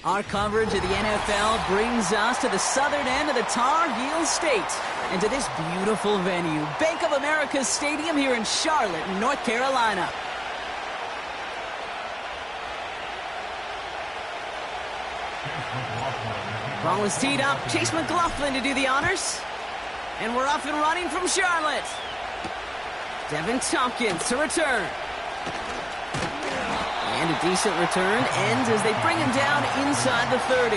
Our coverage of the NFL brings us to the southern end of the Tar Heel State and to this beautiful venue, Bank of America Stadium here in Charlotte, North Carolina. Ball is teed up. Chase McLaughlin to do the honors. And we're off and running from Charlotte. Devin Tompkins to return. And a decent return ends as they bring him down inside the 30.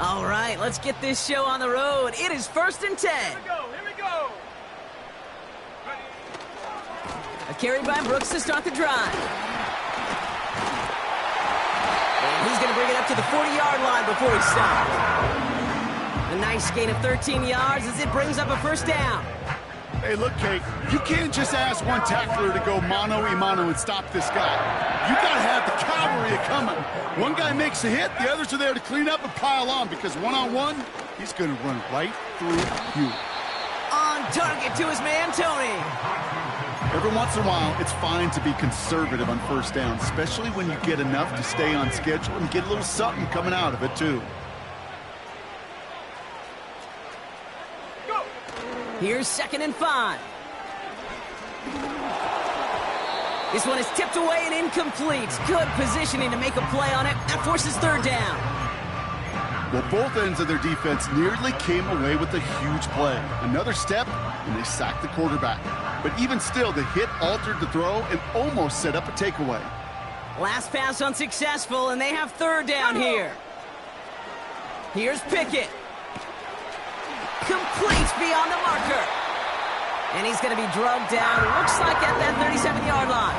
All right, let's get this show on the road. It is 1st and 10. Here we go. A carry by Brooks to start the drive. And he's going to bring it up to the 40-yard line before he stops. A nice gain of 13 yards as it brings up a first down. Hey, look, Kate, you can't just ask one tackler to go mano-a-mano and stop this guy. You got to have the cavalry coming. One guy makes a hit, the others are there to clean up and pile on, because one-on-one, he's going to run right through you. On target to his man, Tony. Every once in a while, it's fine to be conservative on first down, especially when you get enough to stay on schedule and get a little something coming out of it, too. Here's 2nd and 5. This one is tipped away and incomplete. Good positioning to make a play on it. That forces 3rd down. Well, both ends of their defense nearly came away with a huge play. Another step, and they sacked the quarterback. But even still, the hit altered the throw and almost set up a takeaway. Last pass unsuccessful, and they have 3rd down here. Here's Pickett. Complete beyond the marker. And he's going to be drugged down, looks like at that 37-yard line.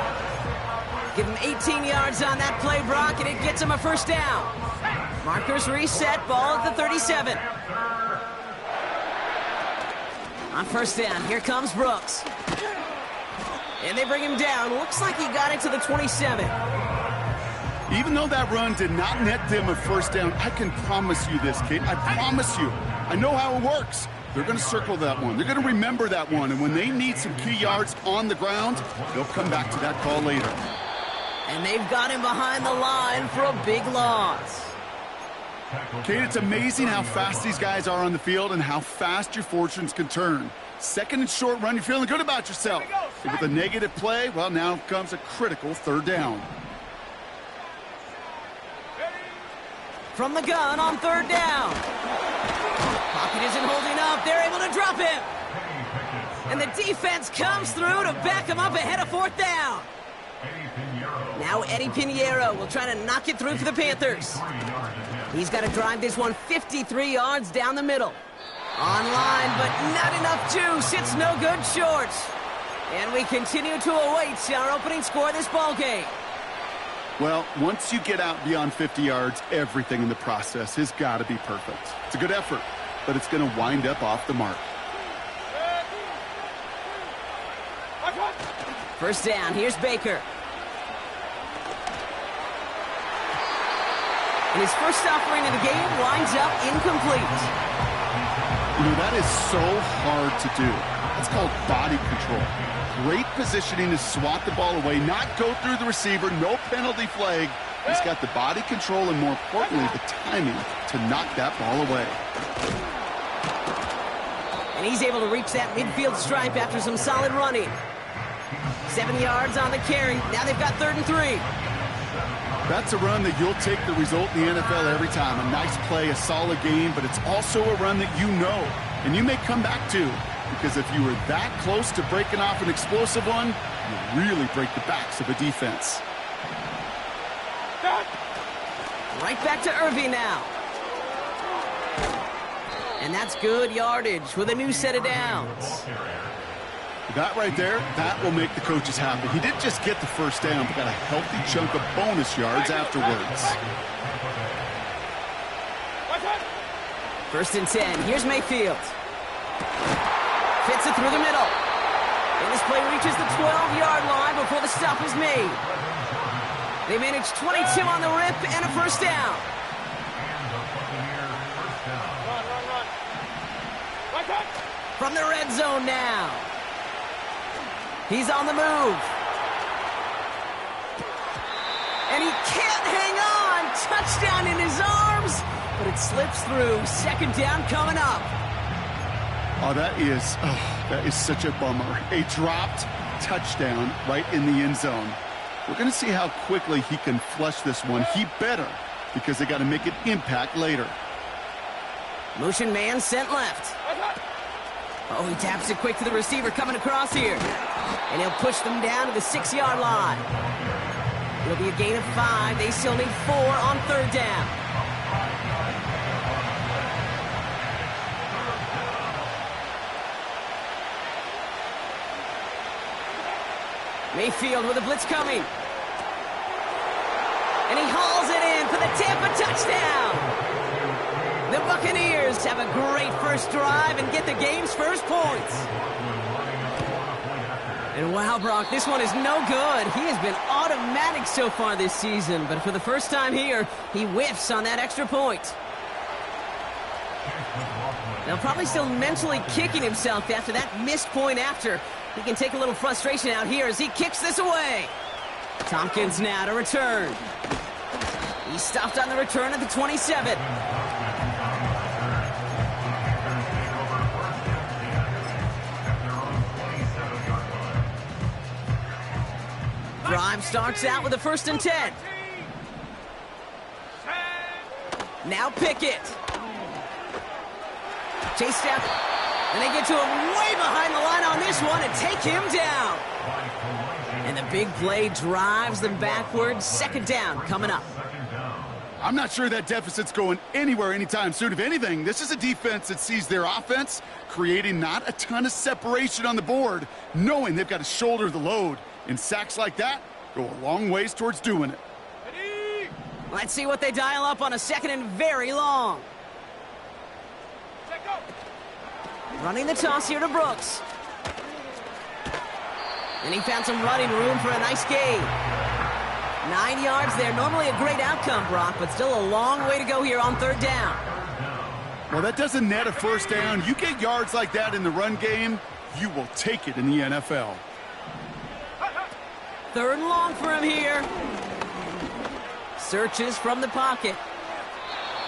Give him 18 yards on that play, Brock, and it gets him a first down. Markers reset, ball at the 37. On first down, here comes Brooks. And they bring him down. Looks like he got it to the 27. Even though that run did not net them a first down, I can promise you this, Kate. I promise you. I know how it works. They're going to circle that one. They're going to remember that one. And when they need some key yards on the ground, they'll come back to that call later. And they've got him behind the line for a big loss. Kate, it's amazing how fast these guys are on the field and how fast your fortunes can turn. 2nd and short run, you're feeling good about yourself. And with a negative play, well, now comes a critical 3rd down. From the gun on 3rd down. Pocket isn't holding up. They're able to drop him. And the defense comes through to back him up ahead of 4th down. Now Eddie Pinheiro will try to knock it through for the Panthers. He's got to drive this one 53 yards down the middle. Online, but not enough juice. It's no good short. And we continue to await our opening score of this ballgame. Well, once you get out beyond 50 yards, everything in the process has got to be perfect. It's a good effort, but it's going to wind up off the mark. First down, here's Baker. And his first offering of the game winds up incomplete. You know, that is so hard to do. That's called body control. Great positioning to swat the ball away, not go through the receiver, no penalty flag. He's got the body control and, more importantly, the timing to knock that ball away. And he's able to reach that midfield stripe after some solid running. 7 yards on the carry. Now they've got 3rd and 3. That's a run that you'll take the result in the NFL every time. A nice play, a solid game, but it's also a run that you know, and you may come back to. Because if you were that close to breaking off an explosive one, you really break the backs of a defense. Right back to Irving now. And that's good yardage with a new set of downs. That right there, that will make the coaches happy. He didn't just get the first down, but got a healthy chunk of bonus yards afterwards. 1st and 10. Here's Mayfield. Fits it through the middle. And this play reaches the 12-yard line before the stop is made. They manage 22 on the rip and a first down. From the red zone now. He's on the move. And he can't hang on. Touchdown in his arms. But it slips through. 2nd down coming up. Oh, that is such a bummer. A dropped touchdown right in the end zone. We're going to see how quickly he can flush this one. He better, because they got to make an impact later. Motion man sent left. Oh, he taps it quick to the receiver coming across here. And he'll push them down to the 6-yard line. It'll be a gain of 5. They still need 4 on 3rd down. Mayfield with a blitz coming. And he hauls it in for the Tampa touchdown. The Buccaneers have a great first drive and get the game's first points. And wow, Brock, this one is no good. He has been automatic so far this season, but for the first time here, he whiffs on that extra point. Now, probably still mentally kicking himself after that missed point after. He can take a little frustration out here as he kicks this away. Tompkins now to return. He stopped on the return at the 27. Drive starts out with a 1st and 10. Now Pickett. Chased down. And they get to him way behind the line on this one and take him down. And the big play drives them backwards. 2nd down coming up. I'm not sure that deficit's going anywhere anytime soon. If anything, this is a defense that sees their offense creating not a ton of separation on the board, knowing they've got to shoulder the load. And sacks like that go a long ways towards doing it. Let's see what they dial up on a 2nd and very long. Running the toss here to Brooks. And he found some running room for a nice gain. 9 yards there. Normally a great outcome, Brock, but still a long way to go here on 3rd down. Well, that doesn't net a first down. You get yards like that in the run game, you will take it in the NFL. 3rd and long for him here. Searches from the pocket.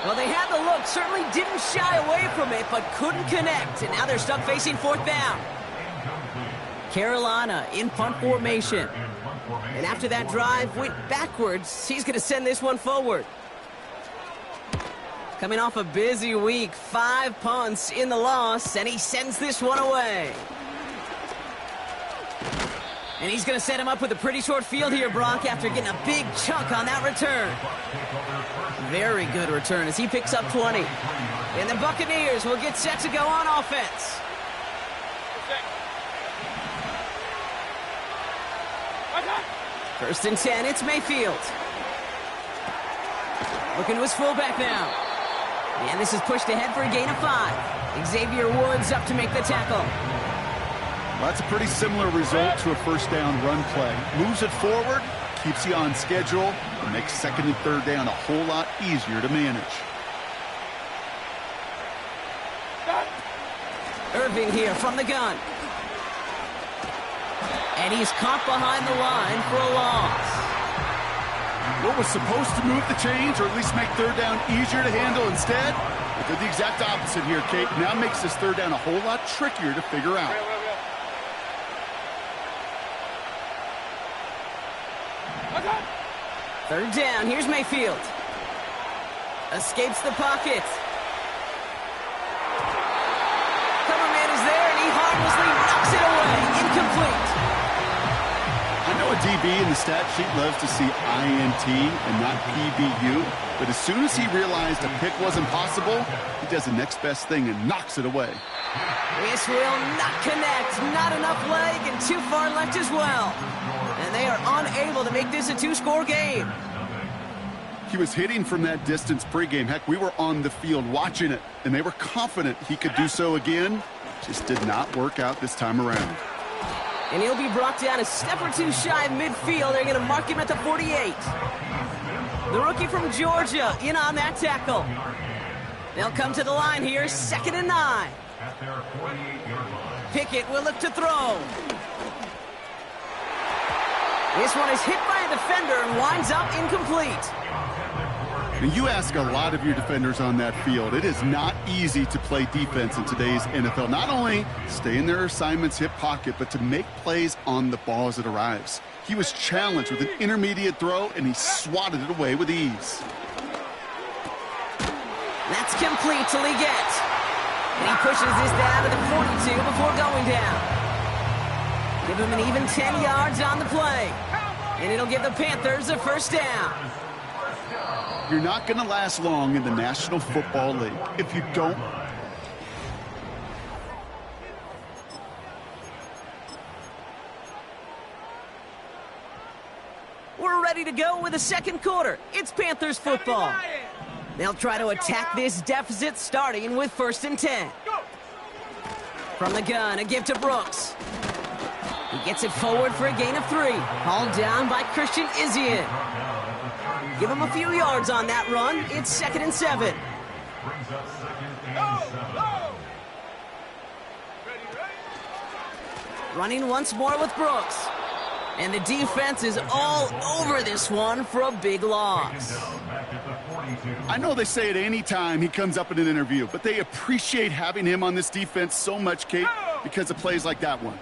Well, they had the look, certainly didn't shy away from it, but couldn't connect. And now they're stuck facing 4th down. Carolina in punt formation. And after that drive went backwards, he's going to send this one forward. Coming off a busy week, 5 punts in the loss, and he sends this one away. And he's going to set him up with a pretty short field here, Brock, after getting a big chunk on that return. Very good return as he picks up 20. And the Buccaneers will get set to go on offense. First and 10, it's Mayfield. Looking to his fullback now. And this is pushed ahead for a gain of 5. Xavier Woods up to make the tackle. Well, that's a pretty similar result to a first down run play. Moves it forward, keeps you on schedule, and makes 2nd and 3rd down a whole lot easier to manage. Irving here from the gun. And he's caught behind the line for a loss. What was supposed to move the chains, or at least make 3rd down easier to handle instead, but did the exact opposite here, Kate. Now makes this 3rd down a whole lot trickier to figure out. 3rd down, here's Mayfield. Escapes the pocket. Cover man is there, and he harmlessly knocks it away. Incomplete. I know a DB in the stat sheet loves to see INT and not PBU, but as soon as he realized a pick wasn't possible, he does the next best thing and knocks it away. This will not connect. Not enough leg and too far left as well. And they are unable to make this a two-score game. He was hitting from that distance pregame. Heck, we were on the field watching it, and they were confident he could do so again. Just did not work out this time around. And he'll be brought down a step or two shy of midfield. They're going to mark him at the 48. The rookie from Georgia in on that tackle. They'll come to the line here, 2nd and 9. Pickett will look to throw. This one is hit by a defender and winds up incomplete. And you ask a lot of your defenders on that field. It is not easy to play defense in today's NFL. Not only stay in their assignment's hip pocket, but to make plays on the ball as it arrives. He was challenged with an intermediate throw, and he swatted it away with ease. That's complete till he gets. And he pushes this down to the 42 before going down. Give him an even 10 yards on the play. And it'll give the Panthers a first down. You're not going to last long in the National Football League if you don't. We're ready to go with the second quarter. It's Panthers football. They'll try to attack this deficit starting with 1st and 10. From the gun, a give to Brooks. He gets it forward for a gain of 3. Hauled down by Christian Izien. Give him a few yards on that run. It's 2nd and 7. Running once more with Brooks. And the defense is all over this one for a big loss. I know they say it any time he comes up in an interview, but they appreciate having him on this defense so much, Kate, because of plays like that one.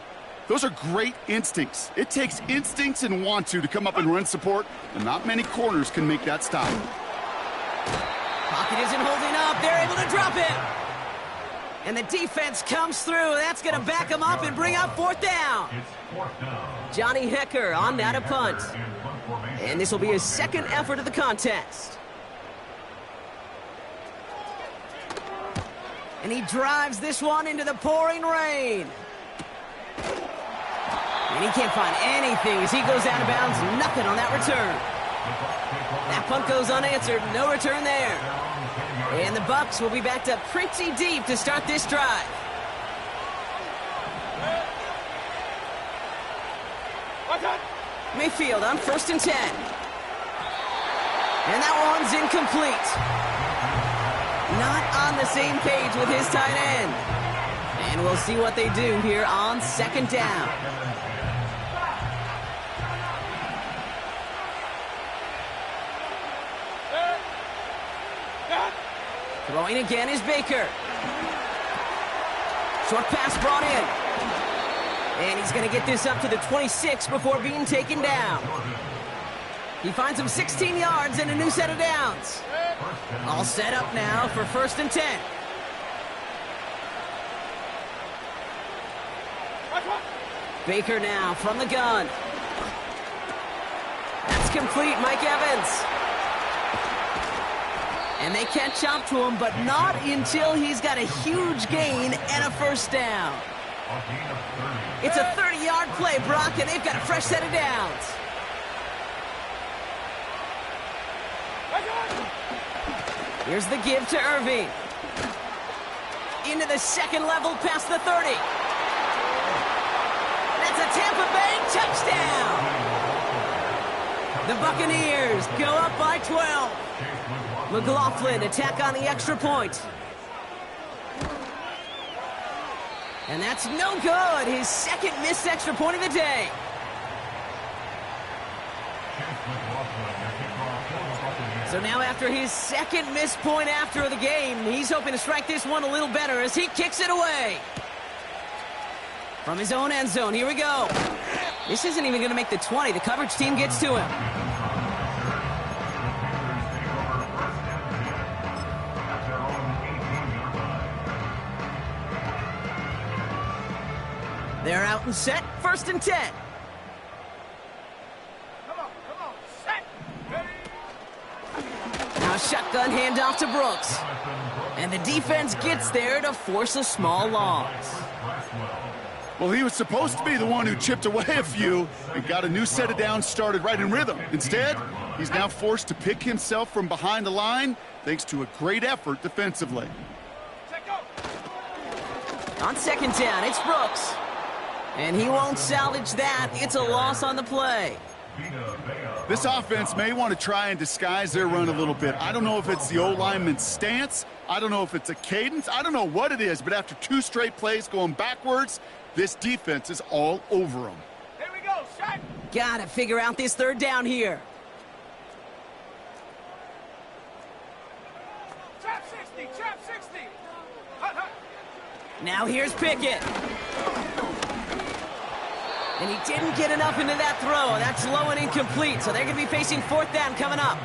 Those are great instincts. It takes instincts and want to come up and run support, and not many corners can make that stop. Pocket isn't holding up. They're able to drop it. And the defense comes through. That's going to back them up and bring up 4th down. Johnny Hecker on that a punt. And this will be his 2nd effort of the contest. And he drives this one into the pouring rain. And he can't find anything as he goes out of bounds. Nothing on that return. That punt goes unanswered. No return there. And the Bucs will be backed up pretty deep to start this drive. Mayfield on 1st and 10. And that one's incomplete. Not on the same page with his tight end. And we'll see what they do here on 2nd down. Throwing again is Baker. Short pass brought in. And he's going to get this up to the 26 before being taken down. He finds him 16 yards and a new set of downs. All set up now for 1st and 10. Baker now from the gun. That's complete, Mike Evans. And they catch up to him, but not until he's got a huge gain and a 1st down. It's a 30-yard play, Brock, and they've got a fresh set of downs. Here's the give to Irving. Into the 2nd level past the 30. That's a Tampa Bay touchdown. The Buccaneers go up by 12. McLaughlin attack on the extra point. And that's no good. His 2nd missed extra point of the day. So now after his 2nd missed point after the game, he's hoping to strike this one a little better as he kicks it away. From his own end zone, here we go. This isn't even going to make the 20. The coverage team gets to him. They're out and set, 1st and 10. Come on, set. Now shotgun handoff to Brooks. And the defense gets there to force a small loss. Well, he was supposed to be the one who chipped away a few and got a new set of downs started right in rhythm. Instead, he's now forced to pick himself from behind the line thanks to a great effort defensively. On second down, it's Brooks. And he won't salvage that. It's a loss on the play. This offense may want to try and disguise their run a little bit. I don't know if it's the O-lineman's stance. I don't know if it's a cadence. I don't know what it is, but after 2 straight plays going backwards, this defense is all over them. Here we go, shot. Gotta figure out this third down here. Trap 60, trap 60. Hut, hut. Now here's Pickett. And he didn't get enough into that throw. That's low and incomplete, so they're going to be facing fourth down coming up.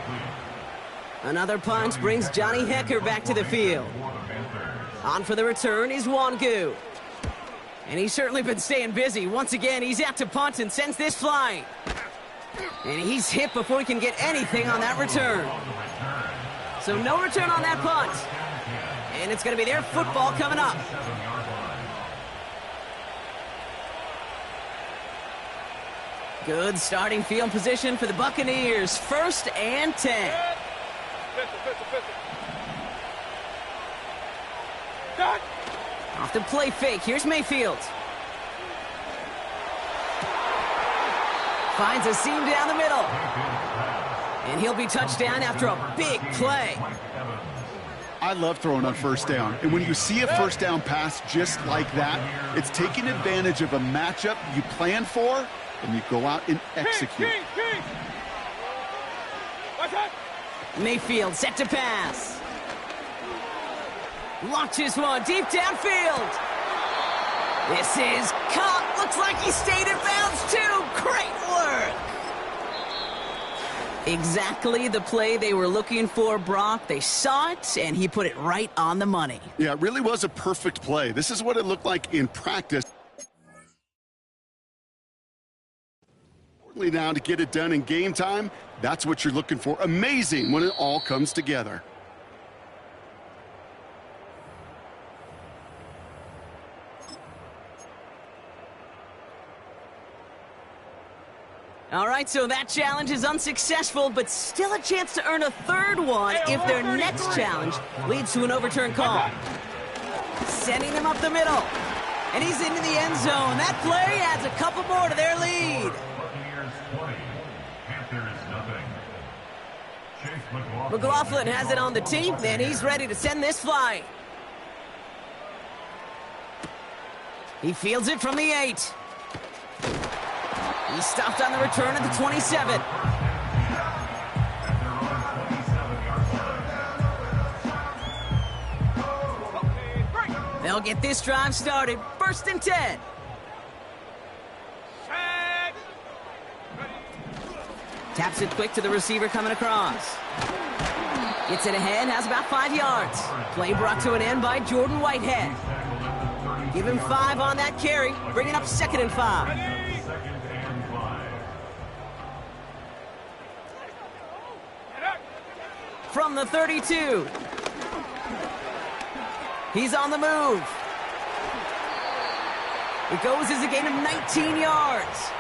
Another punt brings Johnny Hecker back to the field. On for the return is Wangu. And he's certainly been staying busy. Once again, he's out to punt and sends this flying. And he's hit before he can get anything on that return. So no return on that punt. And it's going to be their football coming up. Good starting field position for the Buccaneers. 1st and 10. Off the play fake. Here's Mayfield. Finds a seam down the middle. And he'll be touchdown after a big play. I love throwing on first down. And when you see a first down pass just like that, it's taking advantage of a matchup you plan for, and you go out and execute. Mayfield set to pass. Launches one deep downfield. This is caught. Looks like he stayed in bounds too. Great work. Exactly the play they were looking for, Brock. They saw it, and he put it right on the money. Yeah, it really was a perfect play. This is what it looked like in practice. Now to get it done in game time, that's what you're looking for. Amazing when it all comes together. All right, so that challenge is unsuccessful, but still a chance to earn a third one if their next challenge leads to an overturned call. Sending him up the middle. And he's into the end zone. That play adds a couple more to their lead. McLaughlin has it on the team, and he's ready to send this flying. He fields it from the 8. He stopped on the return at the 27. They'll get this drive started. 1st and 10. Taps it quick to the receiver coming across. Gets it ahead, has about 5 yards. Play brought to an end by Jordan Whitehead. Give him 5 on that carry, bringing up 2nd and 5. From the 32. He's on the move. It goes as a gain of 19 yards.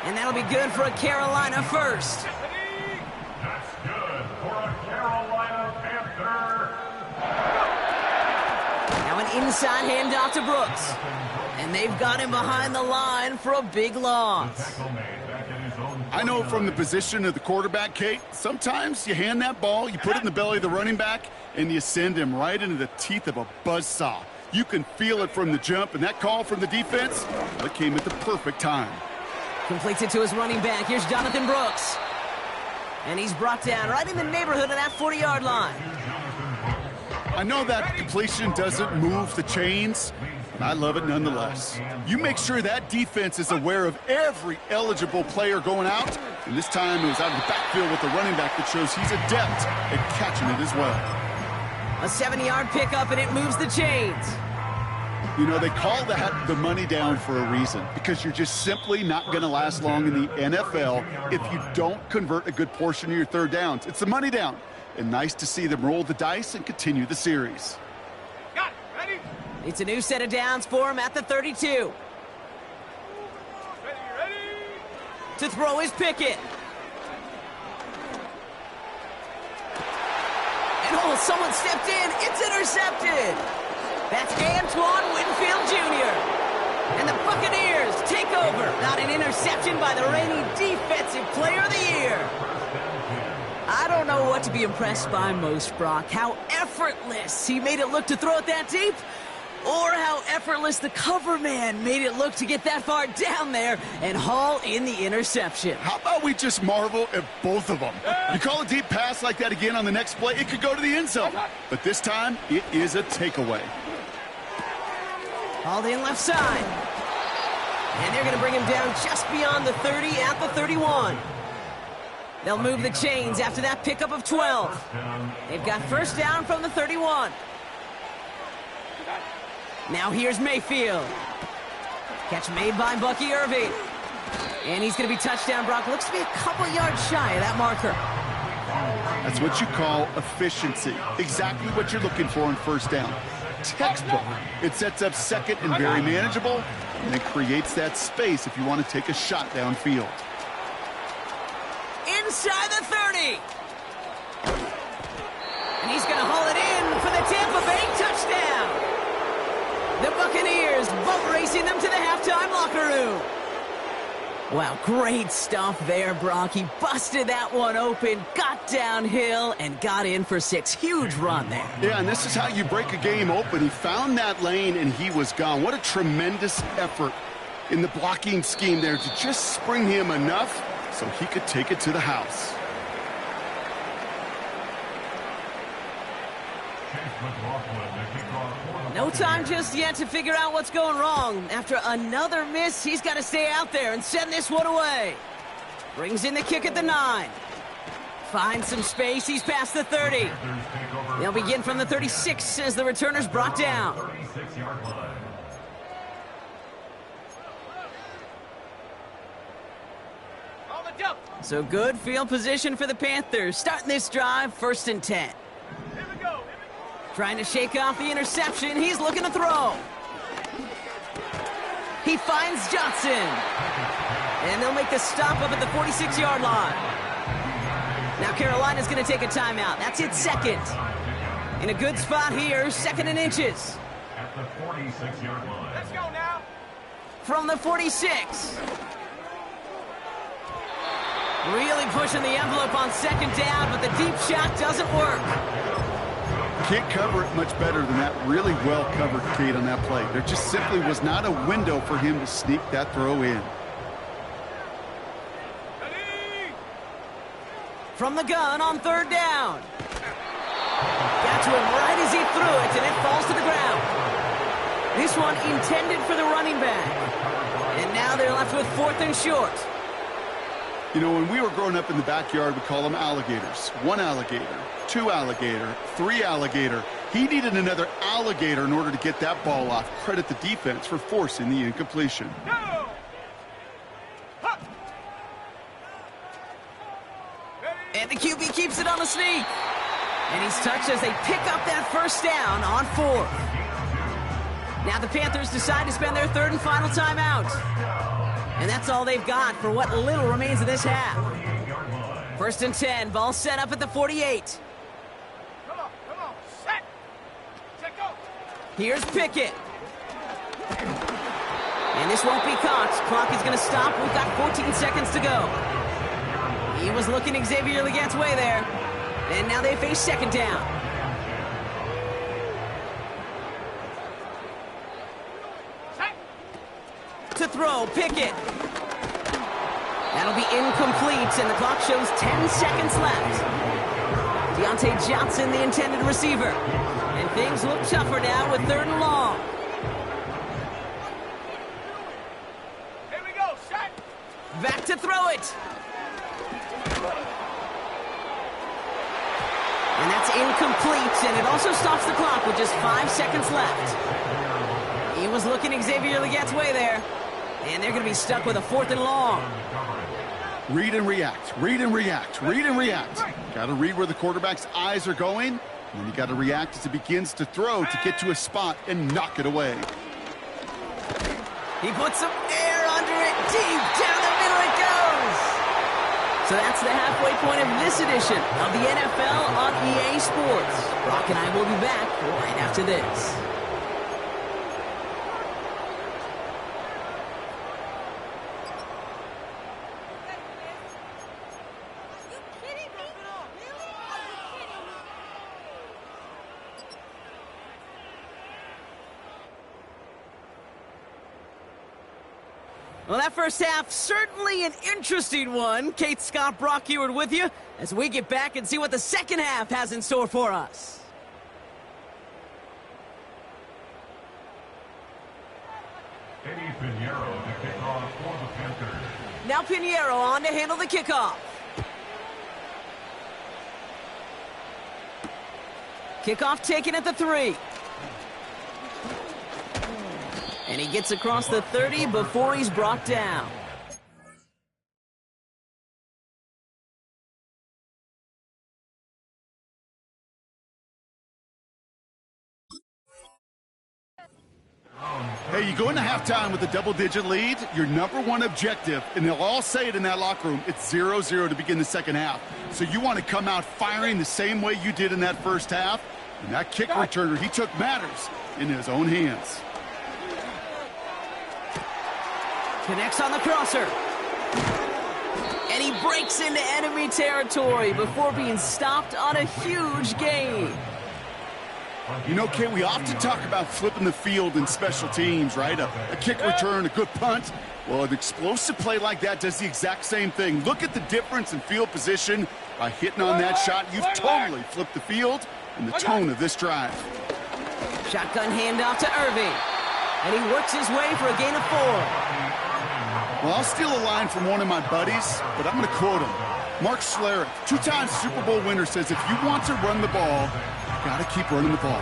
And that'll be good for a Carolina first. That's good for a Carolina Panther. Now an inside handoff to Brooks. And they've got him behind the line for a big loss. I know from the position of the quarterback, Kate, sometimes you hand that ball, you put it in the belly of the running back, and you send him right into the teeth of a buzzsaw. You can feel it from the jump, and that call from the defense, it came at the perfect time. Completes it to his running back. Here's Jonathan Brooks. And he's brought down right in the neighborhood of that 40-yard line. I know that completion doesn't move the chains, but I love it nonetheless. You make sure that defense is aware of every eligible player going out, and this time it was out of the backfield with the running back that shows he's adept at catching it as well. A 70-yard pickup, and it moves the chains. You know, they call that the money down for a reason, because you're just simply not going to last long in the NFL if you don't convert a good portion of your third downs. It's the money down, and nice to see them roll the dice and continue the series. It's a new set of downs for him at the 32. Ready. To throw is Pickett. And oh, someone stepped in. It's intercepted. That's Antoine Winfield Jr. And the Buccaneers take over. Not an interception by the reigning Defensive Player of the Year. I don't know what to be impressed by most, Brock. How effortless he made it look to throw it that deep, or how effortless the cover man made it look to get that far down there and haul in the interception. How about we just marvel at both of them? You call a deep pass like that again on the next play, it could go to the end zone. But this time, it is a takeaway. Hauled in left side. And they're going to bring him down just beyond the 30 at the 31. They'll move the chains after that pickup of 12. They've got first down from the 31. Now here's Mayfield. Catch made by Bucky Irving. And he's going to be touchdown, Brock. Looks to be a couple yards shy of that marker. That's what you call efficiency. Exactly what you're looking for in first down. Textbook. It sets up second and very manageable, and it creates that space if you want to take a shot downfield. Inside the 30. And he's going to haul it in for the Tampa Bay touchdown. The Buccaneers boat racing them to the halftime locker room. Wow, great stuff there, Brock. He busted that one open, got downhill, and got in for 6. Huge run there. Yeah, and this is how you break a game open. He found that lane, and he was gone. What a tremendous effort in the blocking scheme there to just spring him enough so he could take it to the house. No time just yet to figure out what's going wrong. After another miss, he's got to stay out there and send this one away. Brings in the kick at the 9. Finds some space. He's past the 30. They'll begin from the 36 as the returner's brought down. On the jump. So good field position for the Panthers. Starting this drive, 1st and 10. Here we go. Trying to shake off the interception. He's looking to throw. He finds Johnson. And they'll make the stop up at the 46-yard line. Now Carolina's going to take a timeout. That's its second. In a good spot here, 2nd and inches. At the 46-yard line. Let's go now. From the 46. Really pushing the envelope on 2nd down, but the deep shot doesn't work. Can't cover it much better than that. Really well covered, Kate, on that play. There just simply was not a window for him to sneak that throw in. Ready. From the gun on 3rd down. Got to him right as he threw it, and it falls to the ground. This one intended for the running back. And now they're left with 4th and short. You know, when we were growing up in the backyard, we call them alligators. 1 alligator, 2 alligator, 3 alligator. He needed another alligator in order to get that ball off. Credit the defense for forcing the incompletion. Go. Hop. Ready. And the QB keeps it on the sneak. And he's touched as they pick up that 1st down on 4th. Now the Panthers decide to spend their 3rd and final timeout. And that's all they've got for what little remains of this half. 1st and 10, ball set up at the 48. Come on. Set. Set, go. Here's Pickett. And this won't be caught. Clock is going to stop. We've got 14 seconds to go. He was looking Xavier Legat's way there. And now they face 2nd down. Set. To throw, Pickett. That'll be incomplete, and the clock shows 10 seconds left. Deontay Johnson, the intended receiver. And things look tougher now with 3rd and long. Here we go. Set. Back to throw it. And that's incomplete, and it also stops the clock with just 5 seconds left. He was looking Xavier Legat's way there. And they're going to be stuck with a 4th and long. Read and react, read and react, read and react. Got to read where the quarterback's eyes are going And you got to react as he begins to throw to get to a spot and knock it away. He puts some air under it. Deep down the middle it goes. So that's the halfway point of this edition of the NFL on EA Sports. Brock and I will be back right after this. Well, that first half, certainly an interesting one. Kate, Scott, Brock Eward with you as we get back and see what the second half has in store for us. Eddie Pinheiro to kick off for the Panthers. Now Pinheiro on to handle the kickoff. Kickoff taken at the 3. And he gets across the 30 before he's brought down. Hey, you go into halftime with a double-digit lead, your number one objective, and they'll all say it in that locker room, it's 0-0 to begin the second half. So you want to come out firing the same way you did in that first half. And that kick returner, he took matters in his own hands. Connects on the crosser. And he breaks into enemy territory before being stopped on a huge gain. You know, Kate, we often talk about flipping the field in special teams, right? A kick return, a good punt. Well, an explosive play like that does the exact same thing. Look at the difference in field position. By hitting on that shot, you've totally flipped the field and the tone of this drive. Shotgun handoff to Irving. And he works his way for a gain of 4. Well, I'll steal a line from one of my buddies, but I'm going to quote him. Mark Schlereth, 2-time Super Bowl winner, says if you want to run the ball, you got to keep running the ball.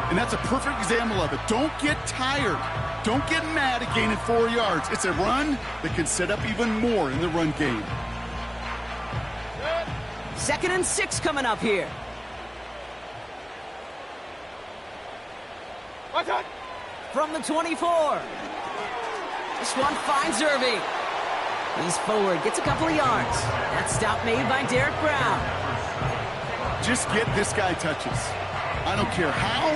And that's a perfect example of it. Don't get tired. Don't get mad at gaining 4 yards. It's a run that can set up even more in the run game. 2nd and 6 coming up here. From the 24. This one finds Irving. He's forward, gets a couple of yards. That stop made by Derek Brown. Just get this guy touches. I don't care how,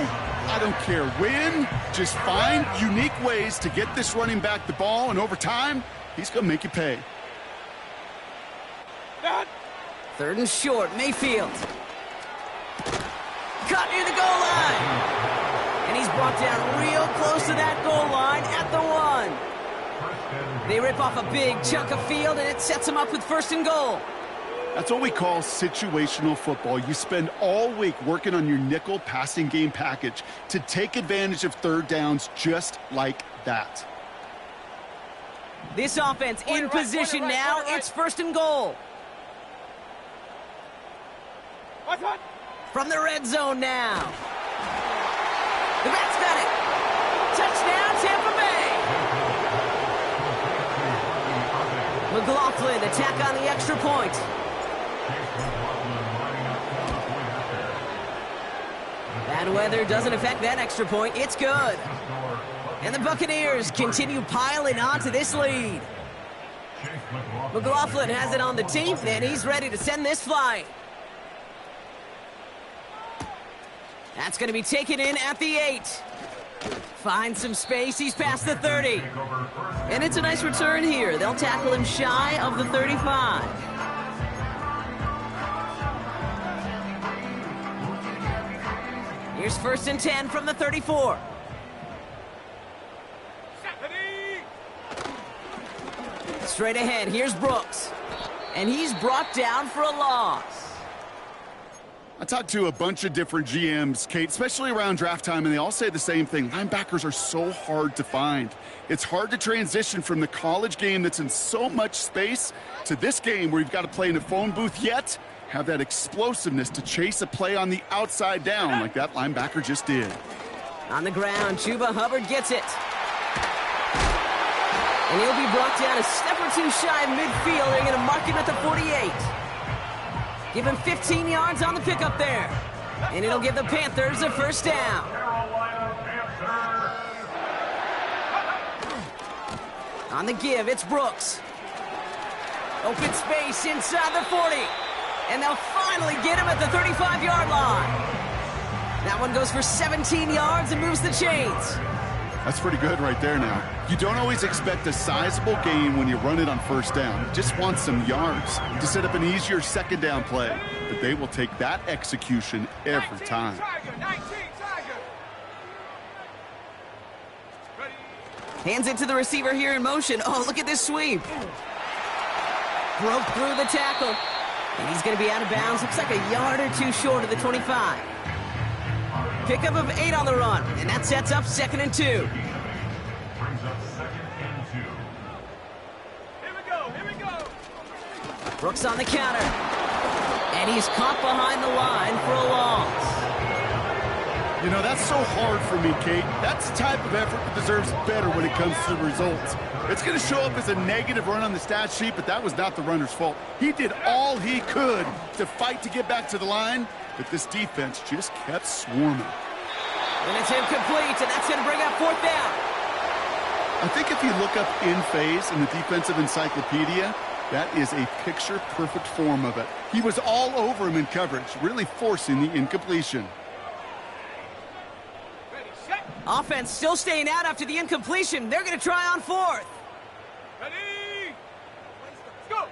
I don't care when. Just find unique ways to get this running back the ball, and over time, he's going to make you pay. 3rd and short, Mayfield. Caught near the goal line. And he's brought down real close to that goal line at the 1. They rip off a big chunk of field, and it sets them up with 1st and goal. That's what we call situational football. You spend all week working on your nickel passing game package to take advantage of 3rd downs just like that. This offense in position now. It's 1st and goal. From the red zone now. The Bats got it. Touchdown, Tampa Bay. McLaughlin attack on the extra point. Bad weather doesn't affect that extra point. It's good. And the Buccaneers continue piling onto this lead. McLaughlin has it on the team, and he's ready to send this flying. That's going to be taken in at the 8. Finds some space. He's past the 30. And it's a nice return here. They'll tackle him shy of the 35. Here's 1st and 10 from the 34. Straight ahead, here's Brooks. And he's brought down for a loss. I talked to a bunch of different GMs, Kate, especially around draft time, and they all say the same thing. Linebackers are so hard to find. It's hard to transition from the college game that's in so much space to this game where you've got to play in a phone booth, yet have that explosiveness to chase a play on the outside down like that linebacker just did. On the ground, Chuba Hubbard gets it. And he'll be brought down a step or 2 shy of midfield. They're going to mark him at the 48. Give him 15 yards on the pickup there. And it'll give the Panthers a first down. Carolina Panthers. On the give, it's Brooks. Open space inside the 40. And they'll finally get him at the 35-yard line. That one goes for 17 yards and moves the chains. That's pretty good right there now. You don't always expect a sizable gain when you run it on first down. You just want some yards to set up an easier second down play. But they will take that execution every time. 19 Tiger. Ready. Hands it to the receiver here in motion. Oh, look at this sweep. Broke through the tackle. And he's going to be out of bounds. Looks like a yard or two short of the 25. Pickup of 8 on the run. And that sets up 2nd and 2. Brings up 2nd and 2. Here we go. Here we go. Brooks on the counter. And he's caught behind the line for a loss. You know, that's so hard for me, Kate. That's the type of effort that deserves better when it comes to the results. It's going to show up as a negative run on the stat sheet, but that was not the runner's fault. He did all he could to fight to get back to the line, but this defense just kept swarming. And it's incomplete, and that's going to bring up 4th down. I think if you look up in phase in the defensive encyclopedia, that is a picture-perfect form of it. He was all over him in coverage, really forcing the incompletion. Ready, set. Offense still staying out after the incompletion. They're going to try on 4th. Ready. Let's go.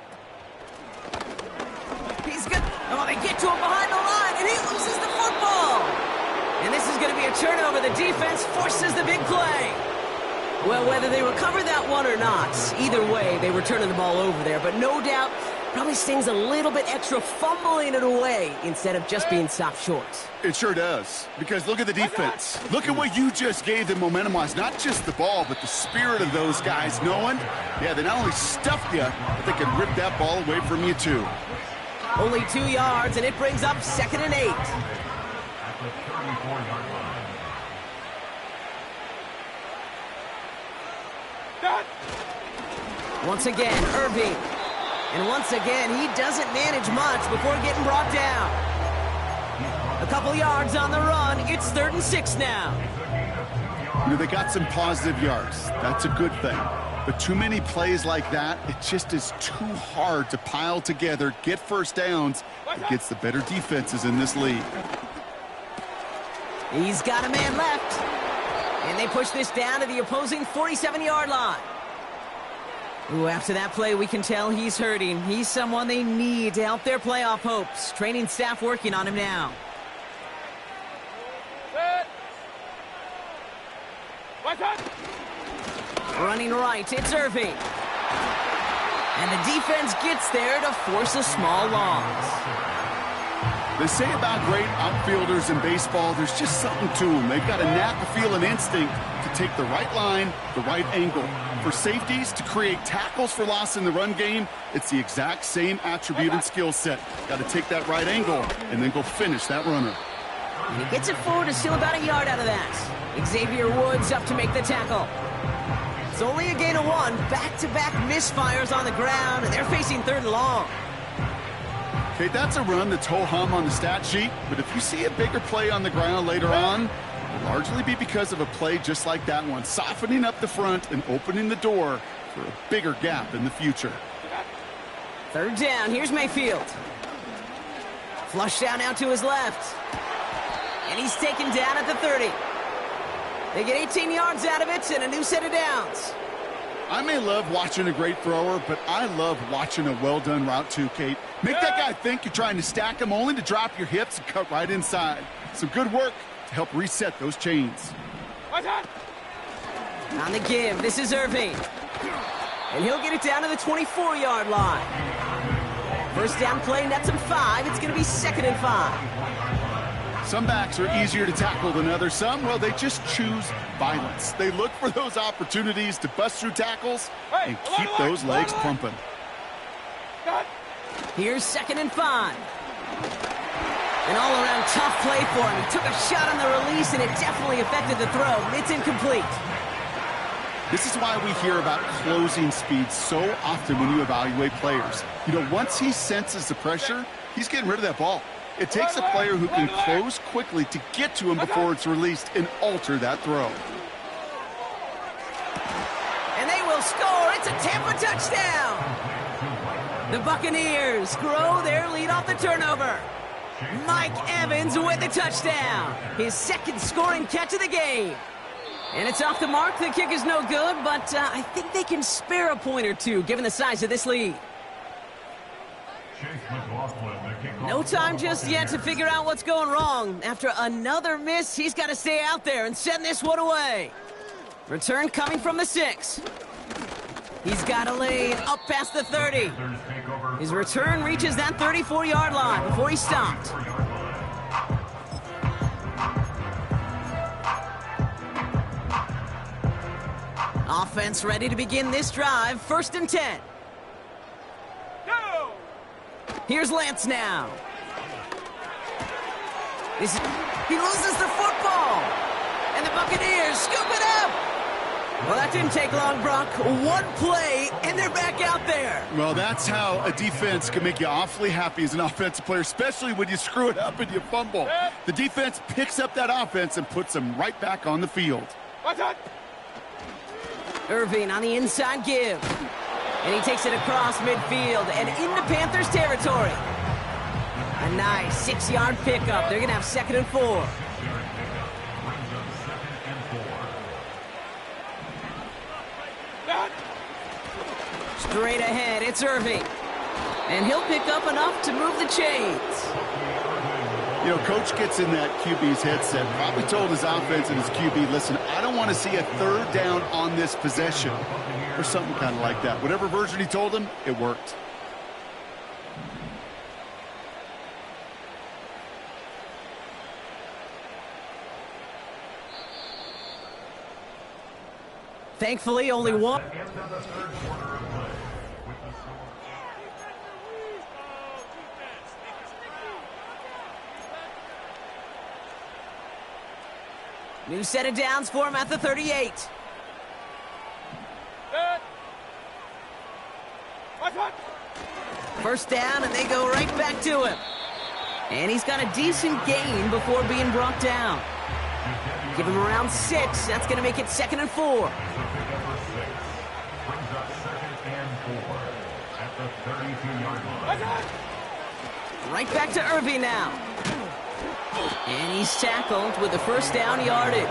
He's good. Oh, they get to him behind the line, and he loses the football. And this is going to be a turnover. The defense forces the big play. Well, whether they recover that one or not, either way, they were turning the ball over there. But no doubt, probably stings a little bit extra fumbling it away instead of just being stopped short. It sure does, because look at the defense. Look at what you just gave them momentum-wise. Not just the ball, but the spirit of those guys knowing, yeah, they not only stuffed you, but they can rip that ball away from you too. Only 2 yards, and it brings up 2nd and 8. At the 34-yard line. Once again, Irving. And once again, he doesn't manage much before getting brought down. A couple yards on the run. It's 3rd and 6 now. You know, they got some positive yards. That's a good thing. But too many plays like that, it just is too hard to pile together, get first downs against the better defenses in this league. He's got a man left. And they push this down to the opposing 47-yard line. Ooh, after that play, we can tell he's hurting. He's someone they need to help their playoff hopes. Training staff working on him now. Set. Watch out. Running right, it's Irving. And the defense gets there to force a small loss. They say about great outfielders in baseball, there's just something to them. They've got a knack, a feel, an instinct to take the right line, the right angle. For safeties, to create tackles for loss in the run game, it's the exact same attribute and skill set. Got to take that right angle and then go finish that runner. And he gets it forward to steal about a yard out of that. Xavier Woods up to make the tackle. It's only a gain of 1. Back-to-back misfires on the ground, and they're facing 3rd and long. Okay, that's a run that's ho-hum on the stat sheet, but if you see a bigger play on the ground later on, it'll largely be because of a play just like that one, softening up the front and opening the door for a bigger gap in the future. 3rd down, here's Mayfield. Flush down out to his left. And he's taken down at the 30. They get 18 yards out of it and a new set of downs. I may love watching a great thrower, but I love watching a well-done route too, Kate. Make that guy think you're trying to stack him only to drop your hips and cut right inside. Some good work to help reset those chains. Watch out. On the give, this is Irving. And he'll get it down to the 24-yard line. First down play nets him 5. It's going to be 2nd and 5. Some backs are easier to tackle than others. Some, well, they just choose violence. They look for those opportunities to bust through tackles and keep those legs pumping. Here's 2nd and 5. An all-around tough play for him. He took a shot on the release, and it definitely affected the throw. It's incomplete. This is why we hear about closing speed so often when you evaluate players. You know, once he senses the pressure, he's getting rid of that ball. It takes a player who can close quickly to get to him before it's released and alter that throw. And they will score. It's a Tampa touchdown. The Buccaneers grow their lead off the turnover. Mike Evans with the touchdown. His second scoring catch of the game. And it's off the mark. The kick is no good, but I think they can spare a point or two given the size of this lead. No time just yet to figure out what's going wrong. After another miss, he's got to stay out there and send this one away. Return coming from the 6. He's got a lane up past the 30. His return reaches that 34-yard line before he's stopped. Offense ready to begin this drive. 1st and 10. Go! Here's Lance now. He loses the football. And the Buccaneers scoop it up. Well, that didn't take long, Brock. One play, and they're back out there. Well, that's how a defense can make you awfully happy as an offensive player, especially when you screw it up and you fumble. The defense picks up that offense and puts them right back on the field. Irving on the inside give. And he takes it across midfield and into Panthers territory. A nice 6-yard pickup. They're going to have 2nd and 4. Straight ahead, it's Irving. And he'll pick up enough to move the chains. You know, Coach gets in that QB's headset, probably told his offense and his QB, listen, I don't want to see a 3rd down on this possession, or something kind of like that. Whatever version he told him, it worked. Thankfully, only one. New set of downs for him at the 38. First down, and they go right back to him. And he's got a decent gain before being brought down. Give him around 6. That's going to make it 2nd and 4. Right back to Irving now. And he's tackled with the 1st down yardage.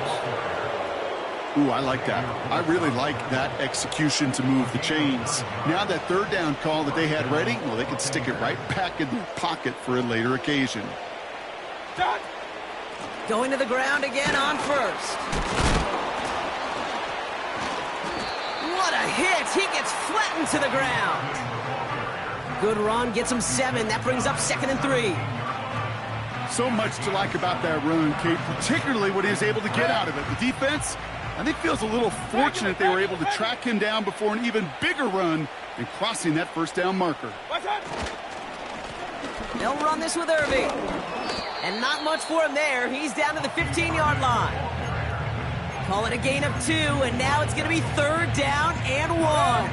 Ooh, I like that. I really like that execution to move the chains. Now that 3rd down call that they had ready, well, they can stick it right back in their pocket for a later occasion. Going to the ground again on 1st. What a hit! He gets flattened to the ground. Good run, gets him 7. That brings up 2nd and 3. So much to like about that run, Kate, particularly what he was able to get out of it. The defense, I think, feels a little fortunate they were able to track him down before an even bigger run and crossing that 1st down marker. They'll run this with Irving. And not much for him there. He's down to the 15-yard line. Call it a gain of 2, and now it's going to be 3rd down and 1.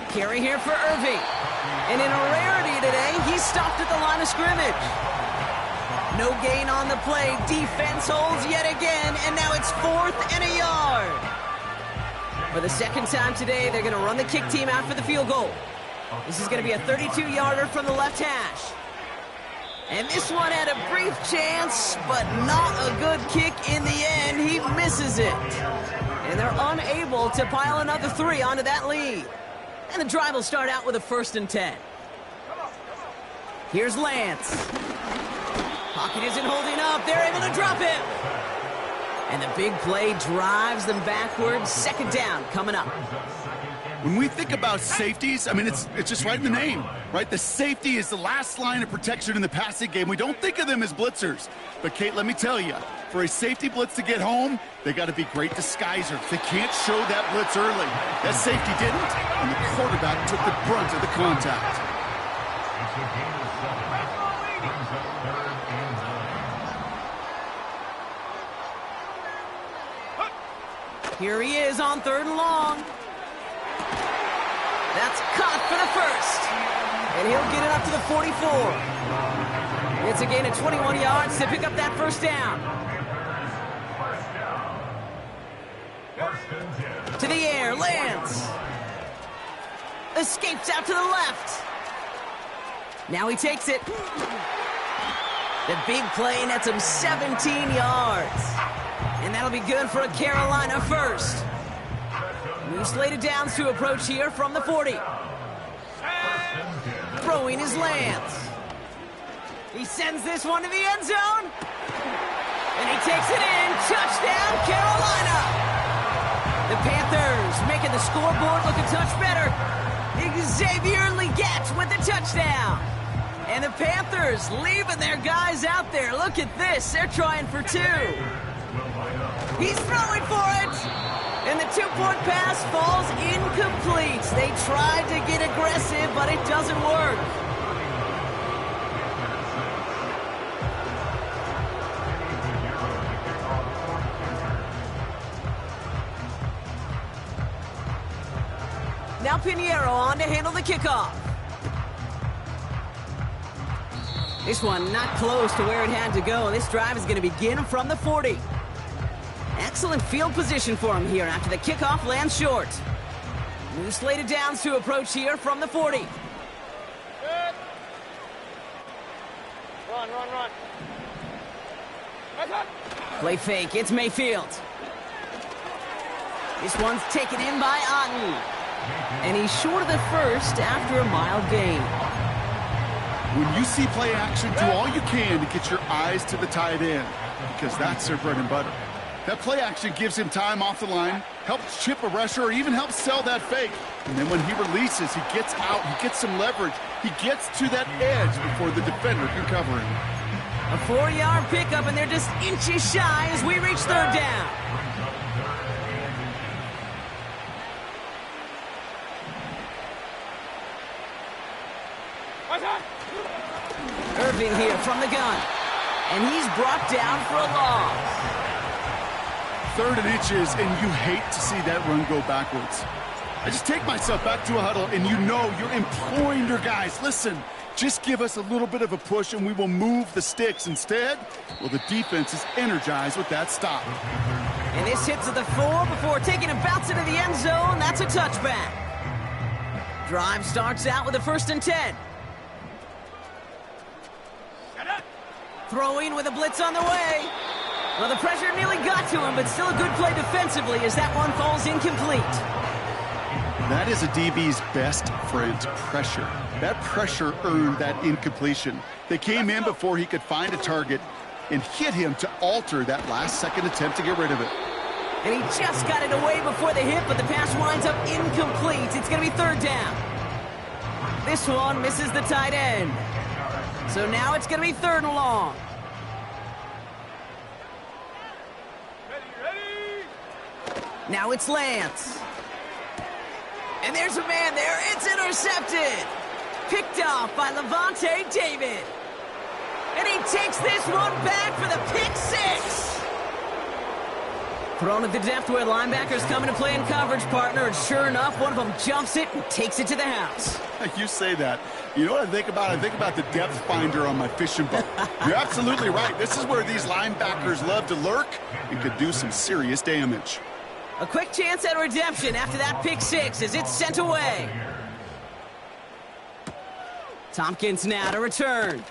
Carry here for Irving. And in a rarity today, he's stopped at the line of scrimmage. No gain on the play. Defense holds yet again, and now it's 4th and a yard. For the 2nd time today, they're going to run the kick team out for the field goal. This is going to be a 32-yarder from the left hash. And this one had a brief chance, but not a good kick in the end. He misses it. And they're unable to pile another 3 onto that lead. And the drive will start out with a 1st and 10. Here's Lance. Pocket isn't holding up. They're able to drop him. And the big play drives them backwards. 2nd down coming up. When we think about safeties, I mean, it's just right in the name, right? The safety is the last line of protection in the passing game. We don't think of them as blitzers. But, Kate, let me tell you, for a safety blitz to get home, they got to be great disguisers. They can't show that blitz early. That safety didn't, and the quarterback took the brunt of the contact. Here he is on 3rd and long. That's caught for the first. And he'll get it up to the 44. It's a gain of 21 yards to pick up that first down. To the air, lands. Escapes out to the left. Now he takes it. The big play nets him 17 yards. And that'll be good for a Carolina first. New slated downs to approach here from the 40. Throwing his Lance. He sends this one to the end zone. And he takes it in. Touchdown, Carolina. The Panthers making the scoreboard look a touch better. Xavier Legette with the touchdown. And the Panthers leaving their guys out there. Look at this. They're trying for two. He's throwing for it. And the two-point pass falls incomplete. They tried to get aggressive, but it doesn't work. Now Pinheiro on to handle the kickoff. This one not close to where it had to go. This drive is going to begin from the 40. Excellent field position for him here after the kickoff lands short. New slated downs to approach here from the 40. Good. Run. Play fake, it's Mayfield. This one's taken in by Otten. And he's short of the first after a mild gain. When you see play action, do all you can to get your eyes to the tight end, because that's their bread and butter. That play action gives him time off the line, helps chip a rusher, or even helps sell that fake. And then when he releases, he gets out, he gets some leverage. He gets to that edge before the defender can cover him. A 4-yard pickup, and they're just inches shy as we reach third down. Irving here from the gun. And he's brought down for a loss. 3rd and inches, and you hate to see that run go backwards. I just take myself back to a huddle, and you know you're imploring your guys, listen, just give us a little bit of a push, and we will move the sticks. Instead, well, the defense is energized with that stop. And this hits at the 4 before taking a bounce into the end zone. That's a touchback. Drive starts out with a 1st and 10. Throwing with a blitz on the way. Well, the pressure nearly got to him, but still a good play defensively as that one falls incomplete. That is a DB's best friend, pressure. That pressure earned that incompletion. They came in before he could find a target and hit him to alter that last-second attempt to get rid of it. And he just got it away before the hit, but the pass winds up incomplete. It's going to be 3rd down. This one misses the tight end. So now it's going to be 3rd and long. Ready. Now it's Lance. And there's a man there. It's intercepted. Picked off by Levante David. And he takes this one back for the pick 6. Thrown at the depth where linebackers come into play in coverage, partner. And sure enough, one of them jumps it and takes it to the house. You say that. You know what I think about? I think about the depth finder on my fishing boat. You're absolutely right. This is where these linebackers love to lurk and could do some serious damage. A quick chance at redemption after that pick 6 as it's sent away. Tompkins now to return.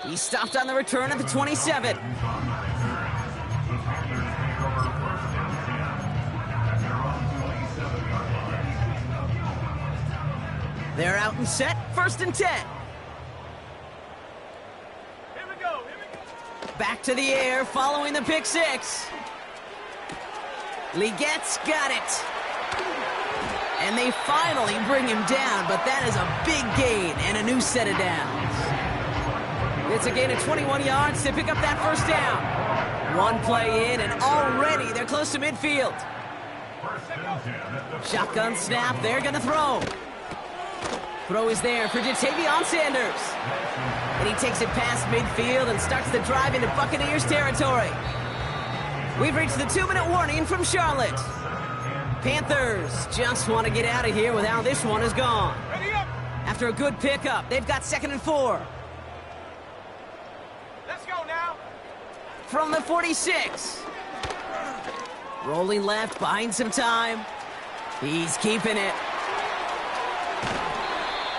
He stopped on the return at the 27. They're out and set, 1st and 10. Here we go. Back to the air following the pick 6. Legette's got it. And they finally bring him down, but that is a big gain and a new set of downs. It's a gain of 21 yards to pick up that 1st down. One play in, and already they're close to midfield. Shotgun snap, they're going to throw. Throw is there for Jatavion Sanders. And he takes it past midfield and starts the drive into Buccaneers territory. We've reached the 2-minute warning from Charlotte. Panthers just want to get out of here with how this one is gone. Ready up. After a good pickup, they've got 2nd and 4. Let's go now. From the 46. Rolling left, buying some time. He's keeping it.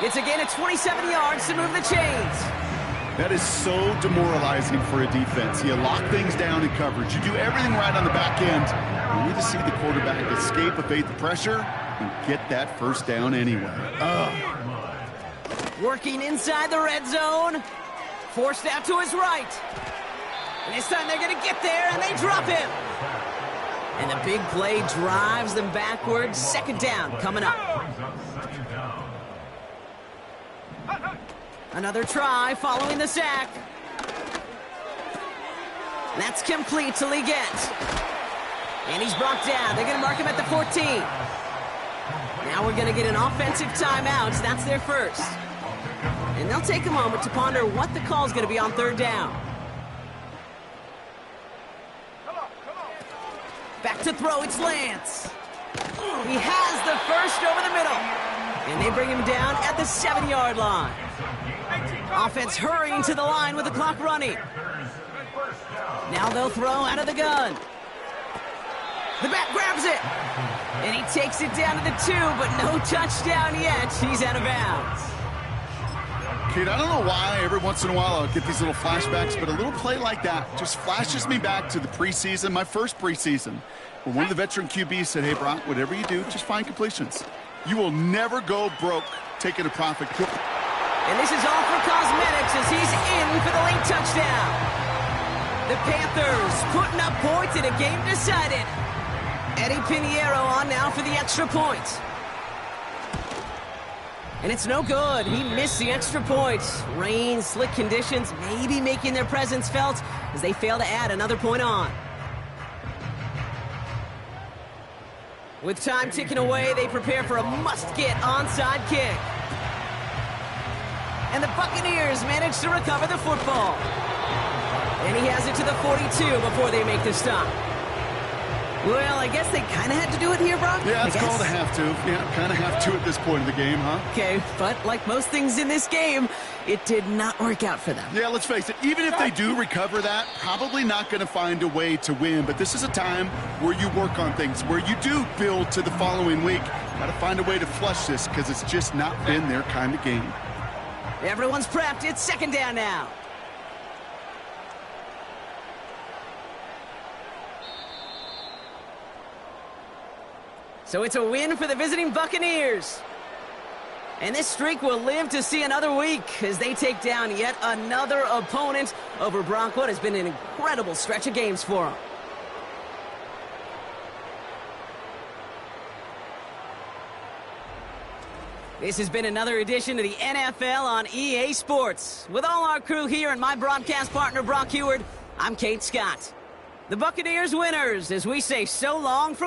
It's a gain of 27 yards to move the chains. That is so demoralizing for a defense. You lock things down in coverage. You do everything right on the back end. You need to see the quarterback escape, evade the pressure, and get that first down anyway. Working inside the red zone. Forced out to his right. And this time they're going to get there, and they drop him. And the big play drives them backwards. 2nd down coming up. Another try following the sack. That's complete till he gets. And he's brought down. They're going to mark him at the 14. Now we're going to get an offensive timeout. That's their first. And they'll take a moment to ponder what the call is going to be on 3rd down. Back to throw, it's Lance. He has the first over the middle. And they bring him down at the 7-yard line. Offense hurrying to the line with the clock running. Now they'll throw out of the gun. The back grabs it. And he takes it down to the 2, but no touchdown yet. He's out of bounds. Kate, I don't know why every once in a while I'll get these little flashbacks, but a little play like that just flashes me back to the preseason, my first preseason, where one of the veteran QBs said, hey, Brock, whatever you do, just find completions. You will never go broke taking a profit. And this is all for cosmetics as he's in for the late touchdown. The Panthers putting up points in a game decided. Eddie Pinheiro on now for the extra point. And it's no good. He missed the extra point. Rain, slick conditions, maybe making their presence felt as they fail to add another point on. With time ticking away, they prepare for a must-get onside kick. And the Buccaneers manage to recover the football. And he has it to the 42 before they make the stop. Well, I guess they kind of had to do it here, Brock. Yeah, it's called a have to. Yeah, kind of have to at this point in the game, huh? Okay, but like most things in this game, it did not work out for them. Yeah, let's face it, even if they do recover that, probably not going to find a way to win. But this is a time where you work on things, where you do build to the following week. Got to find a way to flush this because it's just not been their kind of game. Everyone's prepped. It's 2nd down now. So it's a win for the visiting Buccaneers. And this streak will live to see another week as they take down yet another opponent over Brock. What has been an incredible stretch of games for them. This has been another edition of the NFL on EA Sports. With all our crew here and my broadcast partner, Brock Heward, I'm Kate Scott. The Buccaneers winners as we say so long from